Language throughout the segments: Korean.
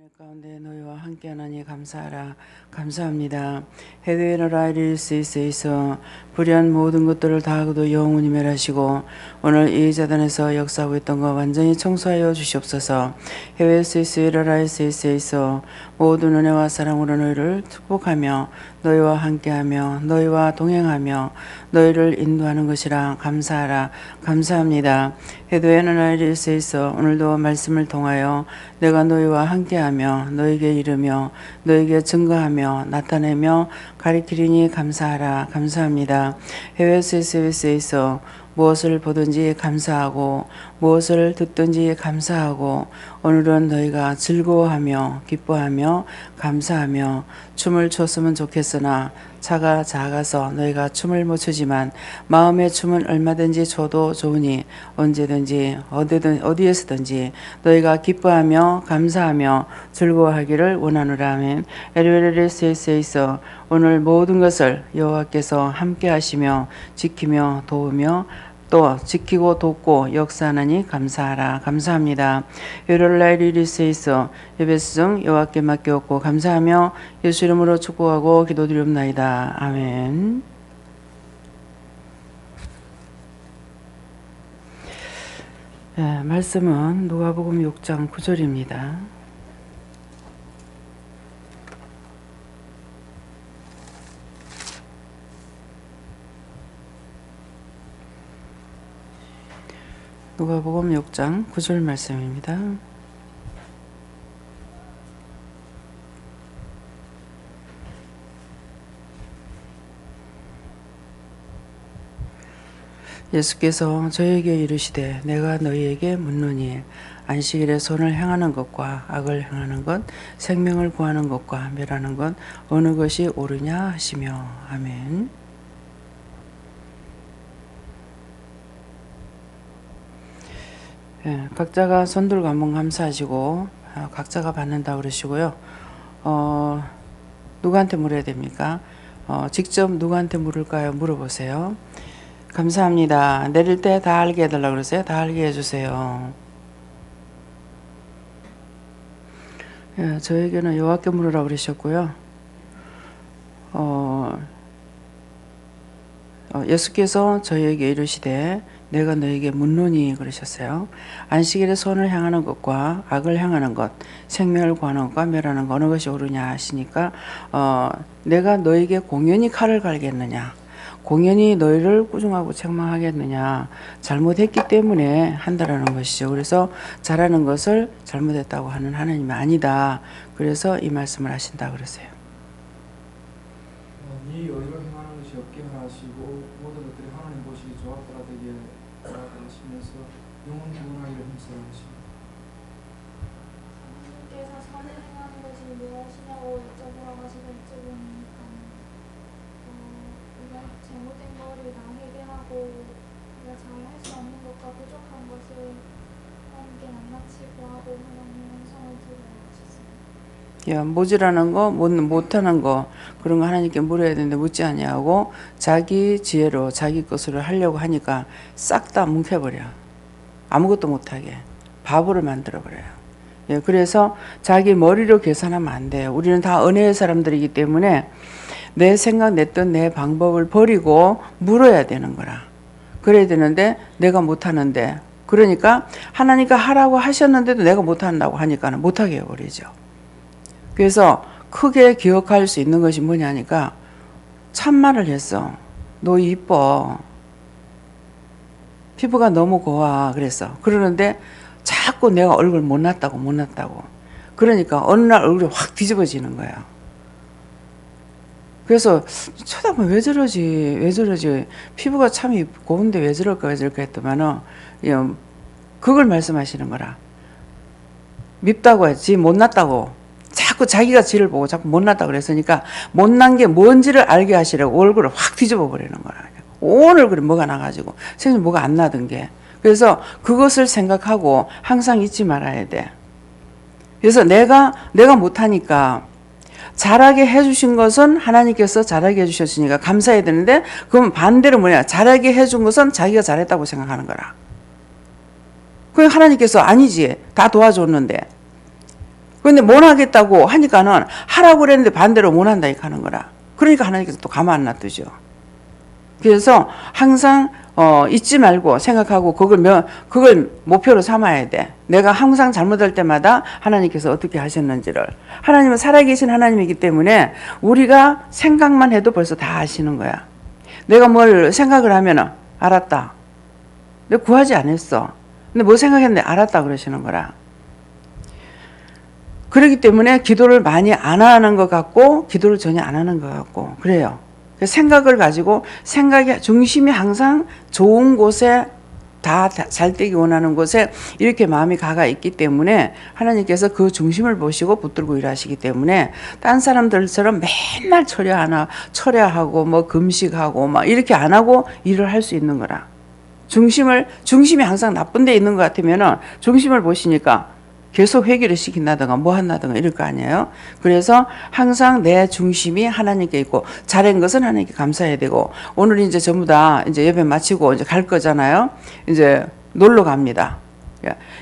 은혜 가운데 너희와 함께 하나니 감사하라. 감사합니다. 해외나라 이룰 수 있어 불의한 모든 것들을 다 하고도 영원히 멸하시고 오늘 이 재단에서 역사하고 있던 것 완전히 청소하여 주시옵소서. 해외 스위스 이라라 스위스에서 모든 은혜와 사랑으로 너희를 축복하며 너희와 함께하며 너희와 동행하며 너희를 인도하는 것이라. 감사하라. 감사합니다. 해외나라 이룰 수 있어 오늘도 말씀을 통하여 내가 너희와 함께하며 너희에게 이르며 너희에게 증거하며 나타내며 가리키리니 감사하라. 감사합니다. 해외 스위스에서 무엇을 보든지 감사하고 무엇을 듣든지 감사하고 오늘은 너희가 즐거워하며 기뻐하며 감사하며 춤을 췄으면 좋겠으나 차가 작아서 너희가 춤을 못 추지만 마음의 춤은 얼마든지 춰도 좋으니 언제든지 어디에서든지 너희가 기뻐하며 감사하며 즐거워하기를 원하노라. 아멘. 에르베레스에서 오늘 모든 것을 여호와께서 함께 하시며 지키며 도우며 또 지키고 돕고 역사하나니 감사하라. 감사합니다. 요럴라이리스에서 예배수정 여호와께 맡겼고 감사하며 예수 이름으로 축복하고 기도드리옵나이다. 아멘. 네, 말씀은 누가복음 6장 9절입니다. 누가복음 6장 9절 말씀입니다. 예수께서 저에게 이르시되 내가 너희에게 묻노니 안식일에 선을 행하는 것과 악을 행하는 것, 생명을 구하는 것과 멸하는 것 어느 것이 옳으냐 하시며. 아멘. 예, 각자가 손들고 한번 감사하시고 각자가 받는다 그러시고요. 누구한테 물어야 됩니까? 직접 누구한테 물을까요? 물어보세요. 감사합니다. 내릴 때 다 알게 해달라고 그러세요. 다 알게 해주세요. 예, 저에게는 여호와께 물으라고 그러셨고요. 예수께서 저희에게 이르시되 내가 너에게 묻노니 그러셨어요. 안식일에 선을 향하는 것과 악을 향하는 것, 생명을 구하는 것과 멸하는 것 어느 것이 옳으냐 하시니까 내가 너에게 공연히 칼을 갈겠느냐, 공연히 너희를 꾸중하고 책망하겠느냐, 잘못했기 때문에 한다라는 것이죠. 그래서 잘하는 것을 잘못했다고 하는 하나님이 아니다. 그래서 이 말씀을 하신다 그러세요. 네 의로 행하는 것이 없게 하시고 모든 것들이 하나님 보시기 좋았더라 되게 하시면서 영원 구원하기를 힘쓰라하시고 하나님께서 선을 행하는 것이 무엇이냐고 여쭤보라고 하시고 여쭤보니까 우리가 잘못된 거를 다 회개하고 우리가 잘 할 수 없는 것과 부족한 것을 하나님께 낱낱이 구하고 하나님의 성을 드리라고 하셨습니다. 모자라는 거, 못하는 거 그런 거 하나님께 물어야 되는데 묻지 아니하고 자기 지혜로 자기 것으로 하려고 하니까 싹 다 뭉개버려. 아무것도 못하게 바보를 만들어버려요. 예, 그래서 자기 머리로 계산하면 안 돼요. 우리는 다 은혜의 사람들이기 때문에 내 생각, 내 뜻, 내 방법을 버리고 물어야 되는 거라. 그래야 되는데 내가 못하는데, 그러니까 하나님께 하라고 하셨는데도 내가 못한다고 하니까는 못하게 해버리죠. 그래서 크게 기억할 수 있는 것이 뭐냐니까 참말을 했어. 너 이뻐. 피부가 너무 고와. 그랬어. 그러는데 자꾸 내가 얼굴 못났다고. 그러니까 어느 날 얼굴이 확 뒤집어지는 거야. 그래서 쳐다보면 왜 저러지. 피부가 참 고운데 왜 저럴까 했더만은 그걸 말씀하시는 거라. 밉다고 했지 못났다고. 자꾸 자기가 지를 보고 자꾸 못났다 그랬으니까 못난 게 뭔지를 알게 하시려고 얼굴을 확 뒤집어 버리는 거라. 온 얼굴에 뭐가 나가지고 생전 뭐가 안 나던 게. 그래서 그것을 생각하고 항상 잊지 말아야 돼. 그래서 내가 못하니까 잘하게 해주신 것은 하나님께서 잘하게 해주셨으니까 감사해야 되는데, 그럼 반대로 뭐냐, 잘하게 해준 것은 자기가 잘했다고 생각하는 거라. 그럼 하나님께서 아니지, 다 도와줬는데 근데 못 하겠다고 하니까는 하라고 그랬는데 반대로 못 한다 이렇게 하는 거라. 그러니까 하나님께서 또 가만 안 놔두죠. 그래서 항상 잊지 말고 생각하고 그걸 목표로 삼아야 돼. 내가 항상 잘못할 때마다 하나님께서 어떻게 하셨는지를. 하나님은 살아계신 하나님이기 때문에 우리가 생각만 해도 벌써 다 아시는 거야. 내가 뭘 생각을 하면은 알았다. 내가 구하지 않았어. 근데 뭐 생각했는데 알았다 그러시는 거라. 그렇기 때문에 기도를 많이 안 하는 것 같고 기도를 전혀 안 하는 것 같고 그래요. 생각을 가지고 생각의 중심이 항상 좋은 곳에 다 잘 되기 원하는 곳에 이렇게 마음이 가가 있기 때문에 하나님께서 그 중심을 보시고 붙들고 일하시기 때문에 딴 사람들처럼 맨날 철야하고 뭐 금식하고 막 이렇게 안 하고 일을 할 수 있는 거라. 중심이 항상 나쁜 데 있는 것 같으면은 중심을 보시니까 계속 회개를 시킨다든가 뭐 한다든가 이럴 거 아니에요. 그래서 항상 내 중심이 하나님께 있고 잘한 것은 하나님께 감사해야 되고 오늘 이제 전부 다 이제 예배 마치고 이제 갈 거잖아요. 이제 놀러 갑니다.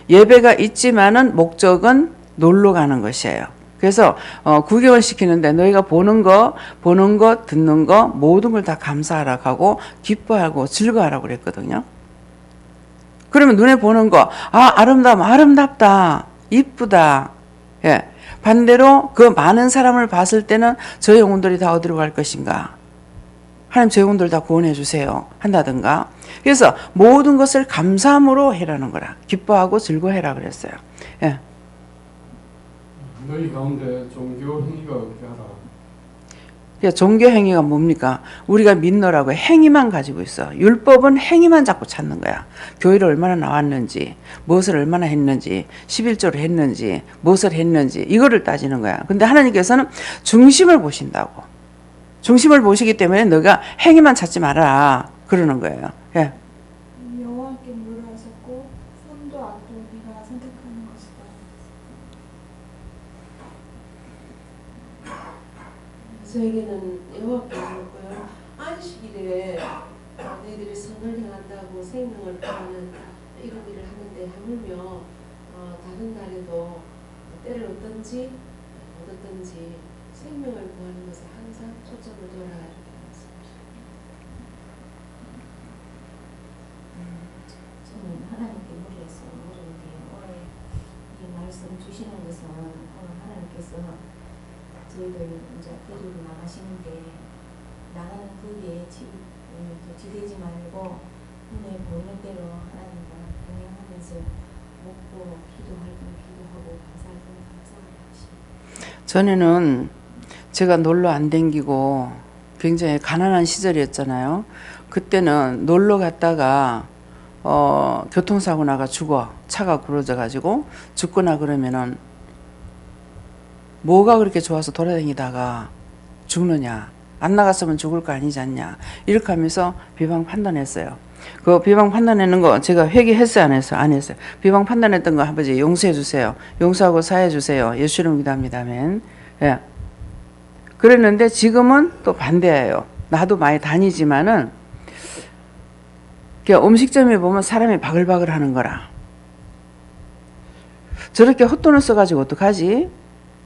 예배가 있지만은 목적은 놀러 가는 것이에요. 그래서 구경을 시키는데 너희가 보는 거, 듣는 거 모든 걸 다 감사하라고 하고 기뻐하고 즐거워하라고 그랬거든요. 그러면 눈에 보는 거, 아름답다. 이쁘다. 예. 반대로 그 많은 사람을 봤을 때는 저 영혼들이 다 어디로 갈 것인가. 하나님 저 영혼들 다 구원해 주세요. 한다든가. 그래서 모든 것을 감사함으로 해라는 거라. 기뻐하고 즐거워해라 그랬어요. 예. 너희 가운데 종교 행위가 없게 하라. 그러니까 종교 행위가 뭡니까? 우리가 믿노라고 행위만 가지고 있어. 율법은 행위만 자꾸 찾는 거야. 교회를 얼마나 나왔는지, 무엇을 얼마나 했는지, 11조를 했는지, 무엇을 했는지 이거를 따지는 거야. 근데 하나님께서는 중심을 보신다고. 중심을 보시기 때문에 너가 행위만 찾지 마라 그러는 거예요. 예. 여호와께 물어하셨고 손도 앞도 네가 선택하는 것이다. 저에게는 여호와께 물었고요. 안식일에 너희들이 선을 행한다고 생명을 구하는 이런 일을 하는데 하물며 다른 날에도 때를 얻든지 생명을 구하는 것에 항상 초점을 둬라 이렇게 말씀하십니다. 저는 하나님께 물었는데 오늘 이 말씀 주시는 것은 오늘 하나님께서 저희들 이제 데리고 나가시는데 나가는 거기에 지대지 말고 눈에 보이는 대로 하나님과 동행하면서 먹고 기도할 건 기도하고 감사할 건 감사하게 하십니다. 전에는 제가 놀러 안 댕기고 굉장히 가난한 시절이었잖아요. 그때는 놀러 갔다가 교통사고 나가 죽어. 차가 부러져 가지고 죽거나 그러면은 뭐가 그렇게 좋아서 돌아다니다가 죽느냐. 안 나갔으면 죽을 거 아니지 않냐. 이렇게 하면서 비방 판단했어요. 그 비방 판단하는 거 제가 회개했어요 안 했어요? 안 했어요. 비방 판단했던 거 아버지 용서해 주세요. 용서하고 사해 주세요. 예수 이름으로 기도합니다. 아멘. 예. 그랬는데 지금은 또 반대예요. 나도 많이 다니지만은 음식점에 보면 사람이 바글바글 하는 거라. 저렇게 헛돈을 써가지고 어떡하지?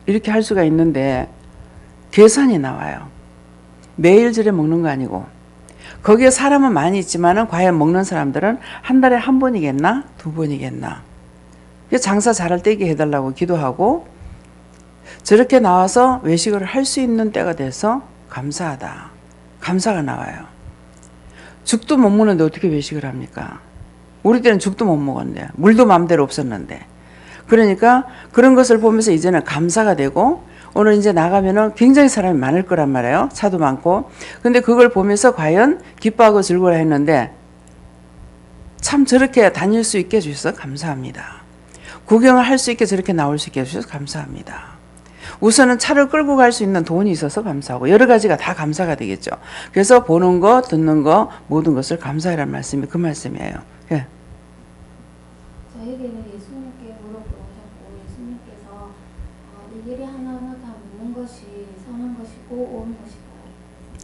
이렇게 할 수가 있는데 계산이 나와요. 매일 저래 먹는 거 아니고 거기에 사람은 많이 있지만은 과연 먹는 사람들은 한 달에 한 번이겠나? 두 번이겠나? 장사 잘할 때 해달라고 기도하고 저렇게 나와서 외식을 할 수 있는 때가 돼서 감사하다. 감사가 나와요. 죽도 못 먹는데 어떻게 외식을 합니까? 우리 때는 죽도 못 먹었는데 물도 마음대로 없었는데 그러니까 그런 것을 보면서 이제는 감사가 되고 오늘 이제 나가면은 굉장히 사람이 많을 거란 말이에요. 차도 많고. 근데 그걸 보면서 과연 기뻐하고 즐거워 했는데 참 저렇게 다닐 수 있게 해주셔서 감사합니다. 구경을 할 수 있게 저렇게 나올 수 있게 해주셔서 감사합니다. 우선은 차를 끌고 갈 수 있는 돈이 있어서 감사하고 여러 가지가 다 감사가 되겠죠. 그래서 보는 거, 듣는 거 모든 것을 감사해라는 말씀이 그 말씀이에요. 예. 저에게는 예수님께 물어보셨고 예수님께서 이 일이 하나하나 다 묻는 것이 선한 것이고 옳은 것이고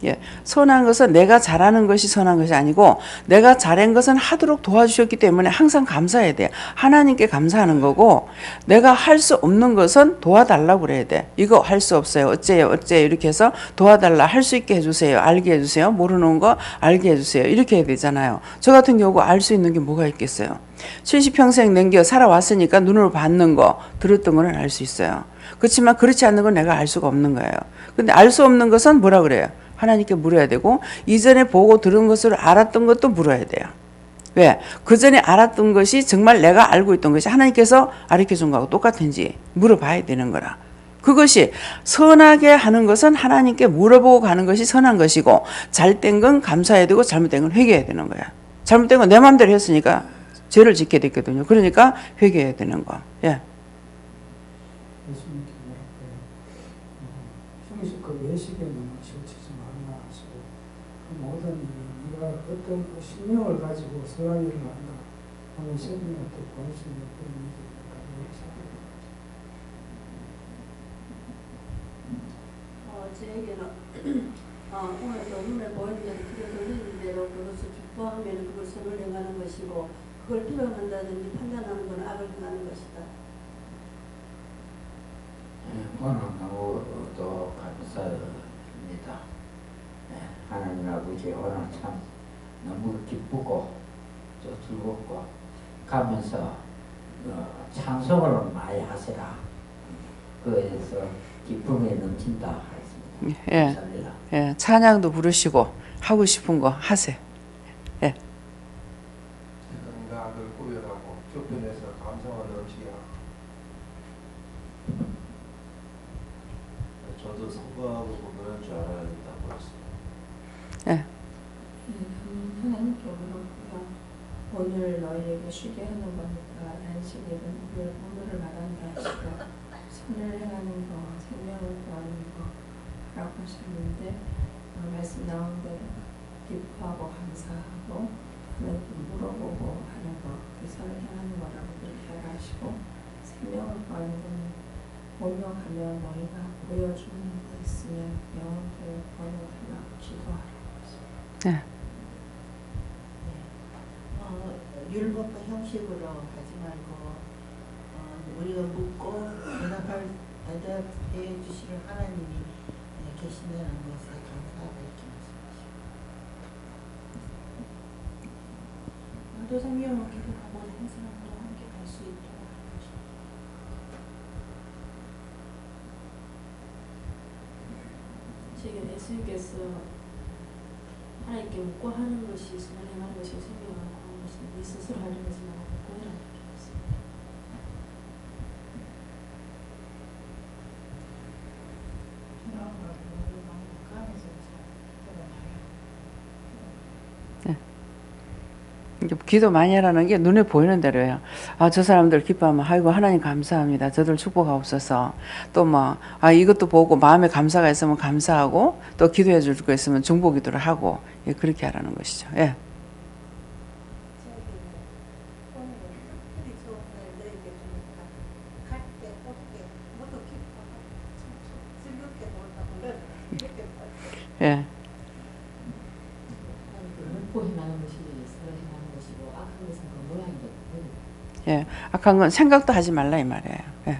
예, 선한 것은 내가 잘하는 것이 선한 것이 아니고 내가 잘한 것은 하도록 도와주셨기 때문에 항상 감사해야 돼. 하나님께 감사하는 거고 내가 할 수 없는 것은 도와달라고 그래야 돼. 이거 할 수 없어요. 어째요? 이렇게 해서 도와달라. 할 수 있게 해주세요. 알게 해주세요. 모르는 거 알게 해주세요. 이렇게 해야 되잖아요. 저 같은 경우 알 수 있는 게 뭐가 있겠어요. 70평생 넘겨 살아왔으니까 눈으로 봤는 거, 들었던 거는 알 수 있어요. 그렇지만 그렇지 않는 건 내가 알 수가 없는 거예요. 근데 알 수 없는 것은 뭐라 그래요? 하나님께 물어야 되고 이전에 보고 들은 것을 알았던 것도 물어야 돼요. 왜? 그 전에 알았던 것이 정말 내가 알고 있던 것이 하나님께서 가르쳐준 거하고 똑같은지 물어봐야 되는 거라. 그것이 선하게 하는 것은 하나님께 물어보고 가는 것이 선한 것이고 잘된 건 감사해야 되고 잘못된 건 회개해야 되는 거야. 잘못된 건 내 마음대로 했으니까 죄를 짓게 됐거든요. 그러니까 회개해야 되는 거. 예. 예수님께 뭐랄까요? 형식 그 외식에 너무 치우치지 말라 하시고 그 모든 일이 네가 어떤 그 신명을 가지고 선한 일을 한다 하는 생명한테 보낼 수 있는 그런 일이니까 저에게는 오늘도 눈에 보이는 대로 그게 들리는 대로 그것을 기뻐하면 그걸 선을 행하는 것이고 그걸 비방한다든지 판단하는 건 악을 행하는 것이다. 오늘 너무도 감사합니다. 하나님 아버지 오늘 참 너무 기쁘고 또 즐겁고 가면서 찬송을 많이 하시라. 그래서 기쁨이 넘친다 했습니다. 예. 감사합니다. 예, 찬양도 부르시고 하고 싶은 거 하세요. 예. 생각을 구별하고 주변에서 감성을 넘치게 하고 저도 선거하고 그런 줄 알아야 된다고 했습니다. 예. 하나님께 물었고요. 오늘 너희에게 쉬게 하는 거니까 안식일은 오늘을 말한다 하시고 선을 행하는 거, 생명을 구하는 거라고 하셨는데 말씀 나온 대로 기뻐하고 감사하고 하나님께 물어보고 하는 거, 그 선을 행하는 거라고 그렇게 하라 하시고 생명을 구하는 거는 온영하며 너희가 보여주는 거 있으면 영원토록 번역하라 기도하라. 네. 율법과 형식으로 하지 말고 우리가 묻고 대답해 주시는 하나님이 계신다는 것에 감사하다 이렇게 말씀하시고 또 생명을 기도하고 행사랑도 함께 갈 수 있도록 하는 것입니다. 지금 예수님께서 하나님께 묻고 하는 것이 선을 행하는 것이고 생명을 구하는 것이 네 스스로 하는 것이 나를 묻고 해라는 얘기였습니다. 기도 많이 하라는 게 눈에 보이는 대로예요. 아, 저 사람들 기뻐하면 아이고 하나님 감사합니다. 저들 축복하옵소서. 또 뭐 이것도 보고 마음에 감사가 있으면 감사하고 또 기도해 줄 거 있으면 중보 기도를 하고 예, 그렇게 하라는 것이죠. 예. 예. 행하는 것이 선을 행하는 것이고 악한 것은 그 모양이거든요. 예. 악한 건 생각도 하지 말라 이 말이에요. 예.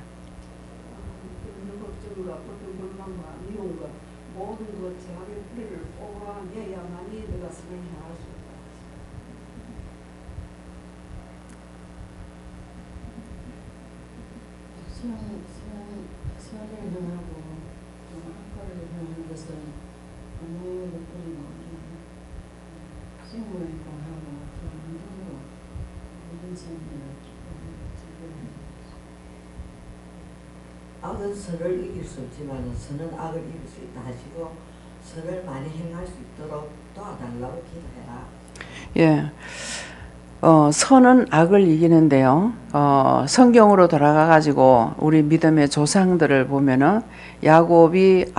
그런 걱정과 어떤 불만과 미움과 모든 것 자기 뿌리를 뽑아내야만이 내가 선을 행할 수 있다. 선을 행하고 악을 행하는 것은 어느 것들이 생물을 공하고 그런 행동으로 모든 생물을 악은 선을 이길 수 없지만 선은 악을 이길 수 있다 하시고 선을 많이 행할 수 있도록 도와달라고 기도해라. 예. 선은 악을 이기는데요. 성경으로 돌아가 가지고 우리 믿음의 조상들을 보면은 야곱이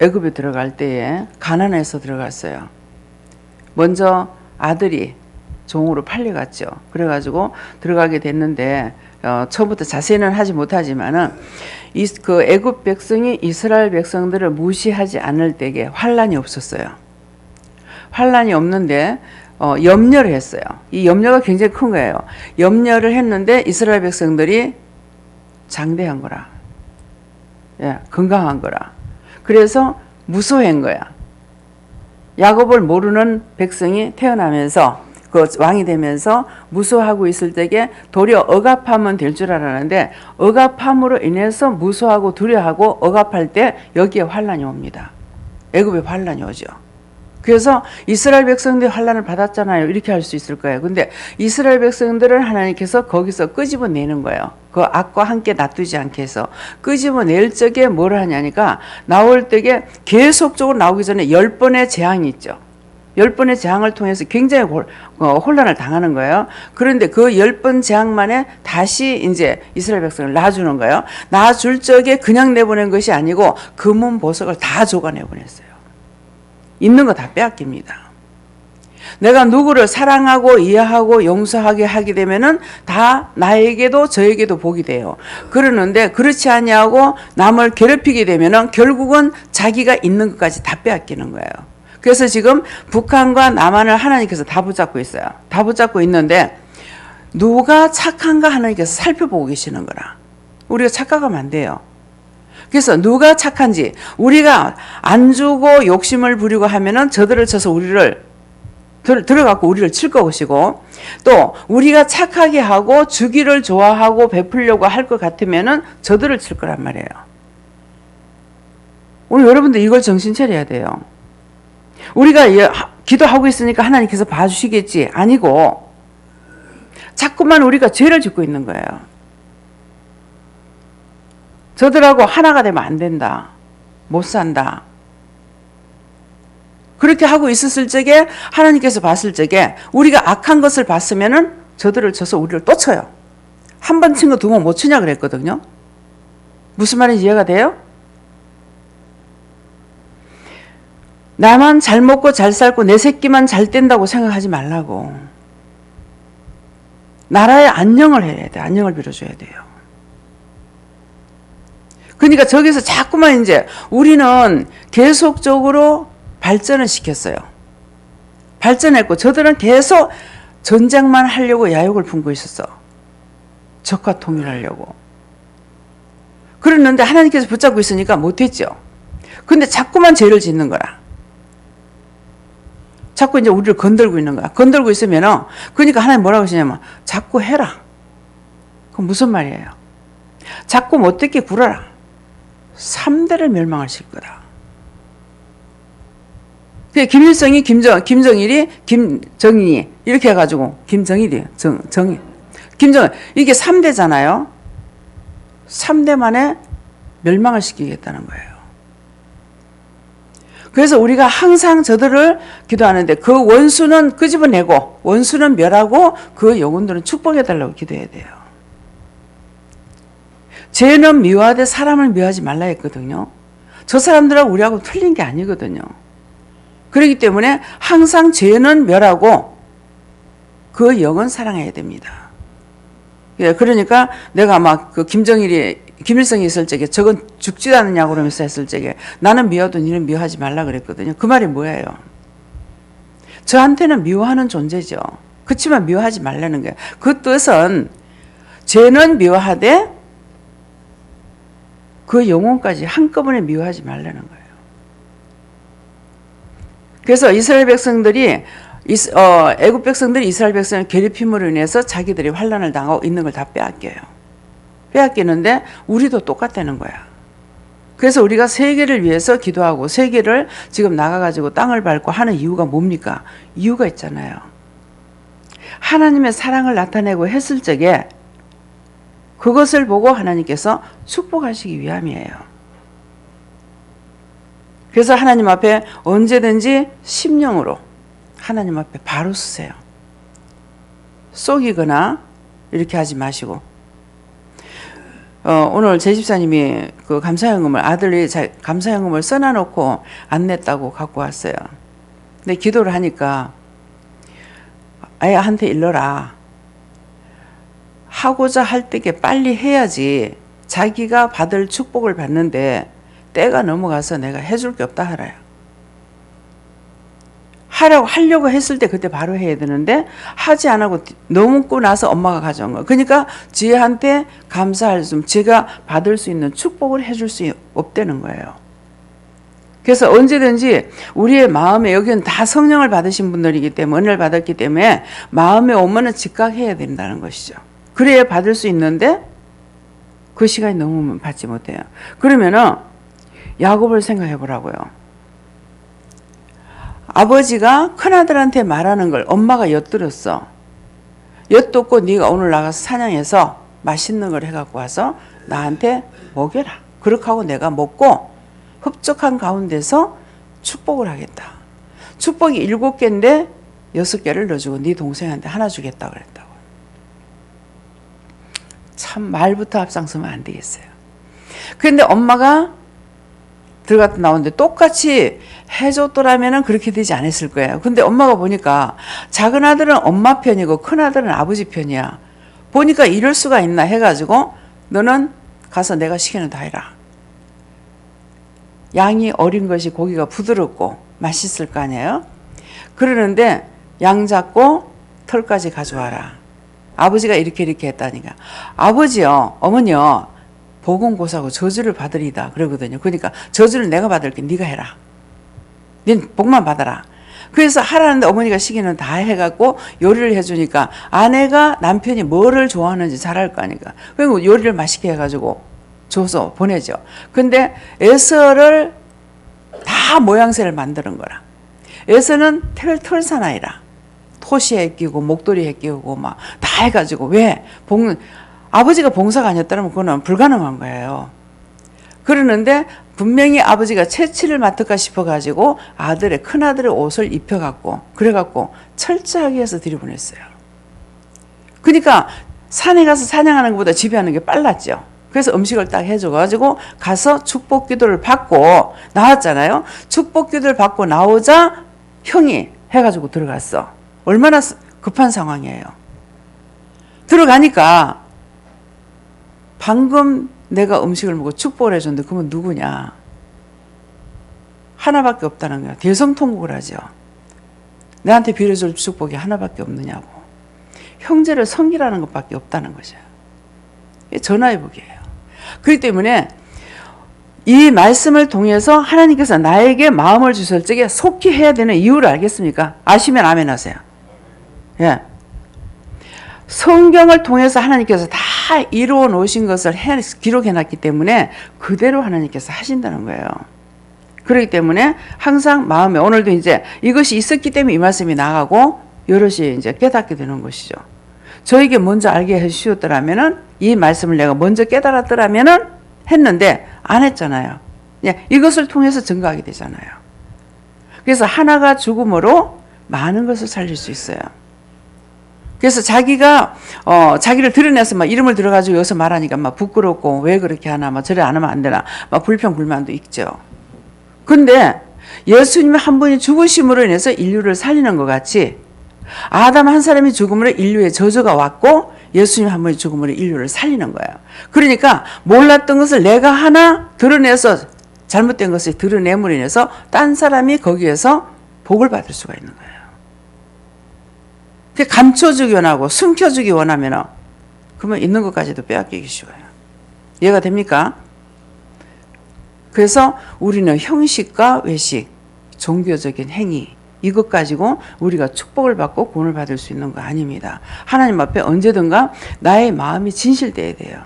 애굽에 들어갈 때에 가나안에서 들어갔어요. 먼저 아들이 종으로 팔려갔죠. 그래가지고 들어가게 됐는데 처음부터 자세히는 하지 못하지만은 그 애굽 백성이 이스라엘 백성들을 무시하지 않을 때에 환란이 없었어요. 환란이 없는데 염려를 했어요. 이 염려가 굉장히 큰 거예요. 염려를 했는데 이스라엘 백성들이 장대한 거라. 예, 건강한 거라. 그래서 무소한 거야. 야곱을 모르는 백성이 태어나면서 그 왕이 되면서 무소하고 있을 때에 도리어 억압하면 될 줄 알았는데 억압함으로 인해서 무소하고 두려워하고 억압할 때 여기에 환란이 옵니다. 애굽에 환란이 오죠. 그래서 이스라엘 백성들이 환란을 받았잖아요. 이렇게 할 수 있을 거예요. 근데 이스라엘 백성들을 하나님께서 거기서 끄집어내는 거예요. 그 악과 함께 놔두지 않게 해서 끄집어낼 적에 뭘 하냐니까 나올 때에 계속적으로 나오기 전에 10번의 재앙이 있죠. 10번의 재앙을 통해서 굉장히 혼란을 당하는 거예요. 그런데 그 10번 재앙 만에 다시 이제 이스라엘 백성을 놔주는 거예요. 놔줄 적에 그냥 내보낸 것이 아니고 금은 보석을 다 족아내보냈어요. 있는 거 다 빼앗깁니다. 내가 누구를 사랑하고 이해하고 용서하게 하게 되면은 다 나에게도 저에게도 복이 돼요. 그러는데 그렇지 아니하고 남을 괴롭히게 되면은 결국은 자기가 있는 것까지 다 빼앗기는 거예요. 그래서 지금 북한과 남한을 하나님께서 다 붙잡고 있어요. 다 붙잡고 있는데 누가 착한가 하나님께서 살펴보고 계시는 거라. 우리가 착각하면 안 돼요. 그래서 누가 착한지 우리가 안 주고 욕심을 부리고 하면은 저들을 쳐서 우리를 들어갖고 우리를 칠 것이고 또 우리가 착하게 하고 주기를 좋아하고 베풀려고 할 것 같으면은 저들을 칠 거란 말이에요. 오늘 여러분들 이걸 정신 차려야 돼요. 우리가 기도하고 있으니까 하나님께서 봐주시겠지 아니고 자꾸만 우리가 죄를 짓고 있는 거예요. 저들하고 하나가 되면 안 된다. 못 산다. 그렇게 하고 있었을 적에 하나님께서 봤을 적에 우리가 악한 것을 봤으면은 저들을 쳐서 우리를 또 쳐요. 한 번 친 거 두 번 못 치냐 그랬거든요. 무슨 말인지 이해가 돼요? 나만 잘 먹고 잘 살고 내 새끼만 잘 뗀다고 생각하지 말라고. 나라의 안녕을 해야 돼. 안녕을 빌어줘야 돼요. 그러니까 저기서 자꾸만 이제 우리는 계속적으로 발전을 시켰어요. 발전했고 저들은 계속 전쟁만 하려고 야욕을 품고 있었어. 적과 통일하려고. 그랬는데 하나님께서 붙잡고 있으니까 못했죠. 근데 자꾸만 죄를 짓는 거라. 자꾸 이제 우리를 건들고 있는 거야. 건들고 있으면은 그러니까 하나님 뭐라고 하시냐면 자꾸 해라. 그건 무슨 말이에요? 자꾸 못되게 굴어라. 3대를 멸망하실 거다. 김일성이 김정일이 김정일이 이렇게 해가지고 김정일이 정일 김정일 이게 3대잖아요. 3대 만에 멸망을 시키겠다는 거예요. 그래서 우리가 항상 저들을 기도하는데 그 원수는 끄집어내고 원수는 멸하고 그 영혼들은 축복해달라고 기도해야 돼요. 죄는 미워하되 사람을 미워하지 말라 했거든요. 저 사람들하고 우리하고 틀린 게 아니거든요. 그렇기 때문에 항상 죄는 멸하고 그 영은 사랑해야 됩니다. 그러니까 내가 막 그 김일성이 있을 적에 저건 죽지도 않느냐고 그러면서 했을 적에 나는 미워도 니는 미워하지 말라 그랬거든요. 그 말이 뭐예요? 저한테는 미워하는 존재죠. 그렇지만 미워하지 말라는 거예요. 그 뜻은 죄는 미워하되 그 영혼까지 한꺼번에 미워하지 말라는 거예요. 그래서 이스라엘 백성들이 애굽 백성들이 이스라엘 백성의 괴롭힘으로 인해서 자기들이 환난을 당하고 있는 걸 다 빼앗겨요. 빼앗기는데 우리도 똑같다는 거야. 그래서 우리가 세계를 위해서 기도하고 세계를 지금 나가가지고 땅을 밟고 하는 이유가 뭡니까? 이유가 있잖아요. 하나님의 사랑을 나타내고 했을 적에 그것을 보고 하나님께서 축복하시기 위함이에요. 그래서 하나님 앞에 언제든지 심령으로 하나님 앞에 바로 서세요. 속이거나 이렇게 하지 마시고 오늘 제 집사님이 그 감사연금을 아들이 감사연금을 써놔놓고 안 냈다고 갖고 왔어요. 근데 기도를 하니까 아이한테 일러라. 하고자 할 때게 빨리 해야지 자기가 받을 축복을 받는데 때가 넘어가서 내가 해줄 게 없다 하라요. 하려고 했을 때 그때 바로 해야 되는데 하지 안 하고 넘고 나서 엄마가 가져온 거. 그러니까 지혜한테 감사할 수, 지가 받을 수 있는 축복을 해줄 수 없다는 거예요. 그래서 언제든지 우리의 마음에, 여기는 다 성령을 받으신 분들이기 때문에, 은혜를 받았기 때문에 마음에 오면은 즉각 해야 된다는 것이죠. 그래야 받을 수 있는데 그 시간이 넘으면 받지 못해요. 그러면은 야곱을 생각해 보라고요. 아버지가 큰아들한테 말하는 걸 엄마가 엿들었어. 엿듣고 네가 오늘 나가서 사냥해서 맛있는 걸 해갖고 와서 나한테 먹여라. 그렇게 하고 내가 먹고 흡족한 가운데서 축복을 하겠다. 축복이 7개인데 6개를 넣어주고 네 동생한테 하나 주겠다 그랬다고. 참 말부터 앞장서면 안 되겠어요. 그런데 엄마가 들어갔다 나오는데 똑같이 해줬더라면 그렇게 되지 않았을 거예요. 근데 엄마가 보니까 작은 아들은 엄마 편이고 큰 아들은 아버지 편이야. 보니까 이럴 수가 있나 해가지고 너는 가서 내가 시키는 다 해라. 양이 어린 것이 고기가 부드럽고 맛있을 거 아니에요. 그러는데 양 잡고 털까지 가져와라. 아버지가 이렇게 했다니까. 아버지요, 어머니요, 보건고사하고 저주를 받으리다 그러거든요. 그러니까 저주를 내가 받을게. 네가 해라. 넌 복만 받아라. 그래서 하라는데 어머니가 시키는 다 해갖고 요리를 해주니까 아내가 남편이 뭐를 좋아하는지 잘 알 거 아니까. 그리고 요리를 맛있게 해가지고 줘서 보내죠. 근데 에서를 다 모양새를 만드는 거라. 에서는 털사나이라. 토시에 끼고 목도리에 끼고 막 다 해가지고. 왜? 아버지가 봉사가 아니었다면 그거는 불가능한 거예요. 그러는데 분명히 아버지가 채취를 맡을까 싶어가지고 큰아들의 옷을 입혀갖고 그래갖고 철저하게 해서 들여보냈어요. 그러니까 산에 가서 사냥하는 것보다 집에 하는 게 빨랐죠. 그래서 음식을 딱 해줘가지고 가서 축복 기도를 받고 나왔잖아요. 축복 기도를 받고 나오자 형이 해가지고 들어갔어. 얼마나 급한 상황이에요. 들어가니까 방금 내가 음식을 먹고 축복을 해줬는데 그러면 누구냐? 하나밖에 없다는 거야. 대성통곡을 하죠. 내한테 빌어줄 축복이 하나밖에 없느냐고. 형제를 섬기라는 것밖에 없다는 것이야. 이게 전화위복이에요. 그렇기 때문에 이 말씀을 통해서 하나님께서 나에게 마음을 주실 적에 속히 해야 되는 이유를 알겠습니까? 아시면 아멘 하세요. 예. 성경을 통해서 하나님께서 다 이루어 놓으신 것을 기록해 놨기 때문에 그대로 하나님께서 하신다는 거예요. 그렇기 때문에 항상 마음에, 오늘도 이제 이것이 있었기 때문에 이 말씀이 나가고 여럿이 이제 깨닫게 되는 것이죠. 저에게 먼저 알게 해주셨더라면은, 이 말씀을 내가 먼저 깨달았더라면은 했는데 안 했잖아요. 이것을 통해서 증거하게 되잖아요. 그래서 하나가 죽음으로 많은 것을 살릴 수 있어요. 그래서 자기가 자기를 드러내서 막 이름을 들어가지고 여기서 말하니까 막 부끄럽고 왜 그렇게 하나, 막 저래 안 하면 안 되나, 막 불평 불만도 있죠. 근데 예수님 한 분이 죽으심으로 인해서 인류를 살리는 것 같이 아담 한 사람이 죽음으로 인류의 저주가 왔고 예수님 한 분이 죽음으로 인류를 살리는 거예요. 그러니까 몰랐던 것을 내가 하나 드러내서 잘못된 것을 드러냄으로 인해서 딴 사람이 거기에서 복을 받을 수가 있는 거예요. 감춰주기 원하고 숨겨주기 원하면 그러면 있는 것까지도 빼앗기기 쉬워요. 이해가 됩니까? 그래서 우리는 형식과 외식, 종교적인 행위, 이것 가지고 우리가 축복을 받고 구원을 받을 수 있는 거 아닙니다. 하나님 앞에 언제든가 나의 마음이 진실돼야 돼요.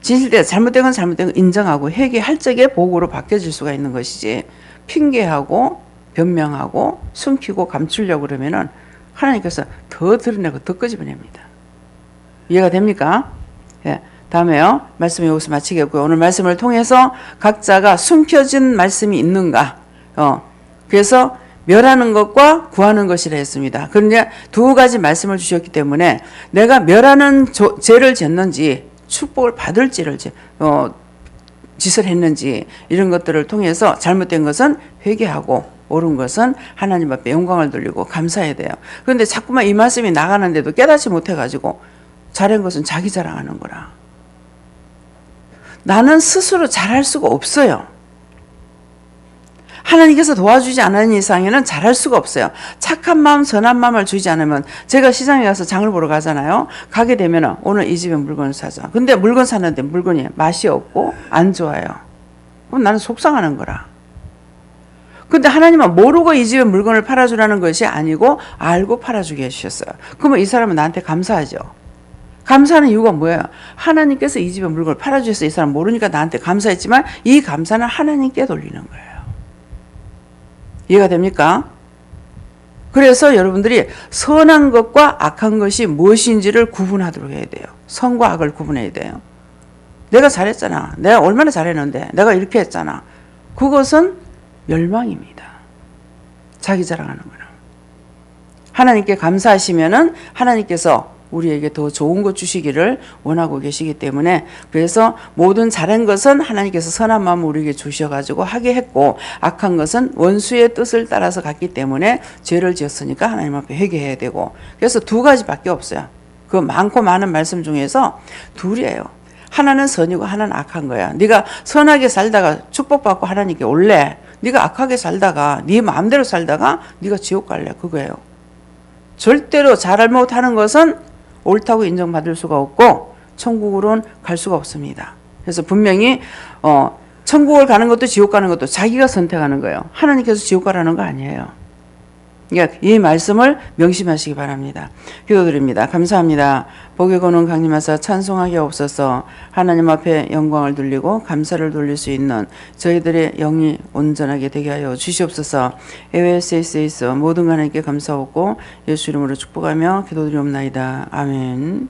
진실돼야 잘못된 건 잘못된 거 인정하고 회개할 적에 복으로 바뀌어질 수가 있는 것이지, 핑계하고 변명하고 숨기고 감추려고 그러면은 하나님께서 더 드러내고 더 끄집어냅니다. 이해가 됩니까? 예. 다음에요. 말씀 여기서 마치겠고요. 오늘 말씀을 통해서 각자가 숨겨진 말씀이 있는가. 그래서 멸하는 것과 구하는 것이라 했습니다. 그런데 두 가지 말씀을 주셨기 때문에 내가 멸하는 죄를 졌는지 축복을 받을 짓을 했는지 이런 것들을 통해서 잘못된 것은 회개하고 옳은 것은 하나님 앞에 영광을 돌리고 감사해야 돼요. 그런데 자꾸만 이 말씀이 나가는데도 깨닫지 못해가지고 잘한 것은 자기 자랑하는 거라. 나는 스스로 잘할 수가 없어요. 하나님께서 도와주지 않은 이상에는 잘할 수가 없어요. 착한 마음, 선한 마음을 주지 않으면, 제가 시장에 가서 장을 보러 가잖아요. 가게 되면 오늘 이 집에 물건을 사자. 근데 물건 샀는데 물건이 맛이 없고 안 좋아요. 그럼 나는 속상하는 거라. 근데 하나님은 모르고 이 집에 물건을 팔아주라는 것이 아니고 알고 팔아주게 해주셨어요. 그러면 이 사람은 나한테 감사하죠. 감사하는 이유가 뭐예요? 하나님께서 이 집에 물건을 팔아주셔서 이 사람 모르니까 나한테 감사했지만 이 감사는 하나님께 돌리는 거예요. 이해가 됩니까? 그래서 여러분들이 선한 것과 악한 것이 무엇인지를 구분하도록 해야 돼요. 선과 악을 구분해야 돼요. 내가 잘했잖아. 내가 얼마나 잘했는데. 내가 이렇게 했잖아. 그것은 멸망입니다. 자기 자랑하는 거는. 하나님께 감사하시면은 하나님께서 우리에게 더 좋은 것 주시기를 원하고 계시기 때문에, 그래서 모든 잘한 것은 하나님께서 선한 마음을 우리에게 주셔가지고 하게 했고, 악한 것은 원수의 뜻을 따라서 갔기 때문에 죄를 지었으니까 하나님 앞에 회개해야 되고, 그래서 두 가지밖에 없어요. 그 많고 많은 말씀 중에서 둘이에요. 하나는 선이고 하나는 악한 거야. 네가 선하게 살다가 축복받고 하나님께 올래. 네가 악하게 살다가 네 마음대로 살다가 네가 지옥 갈래. 그거예요. 절대로 잘못하는 것은 옳다고 인정받을 수가 없고 천국으로는 갈 수가 없습니다. 그래서 분명히 천국을 가는 것도 지옥 가는 것도 자기가 선택하는 거예요. 하나님께서 지옥 가라는 거 아니에요. 그러니까 이 말씀을 명심하시기 바랍니다. 기도드립니다. 감사합니다. 복의 권능 강림하사 찬송하게 없어서 하나님 앞에 영광을 돌리고 감사를 돌릴 수 있는 저희들의 영이 온전하게 되게 하여 주시옵소서. AWS에서 모든 하나님께 감사하고 예수 이름으로 축복하며 기도드리옵나이다. 아멘.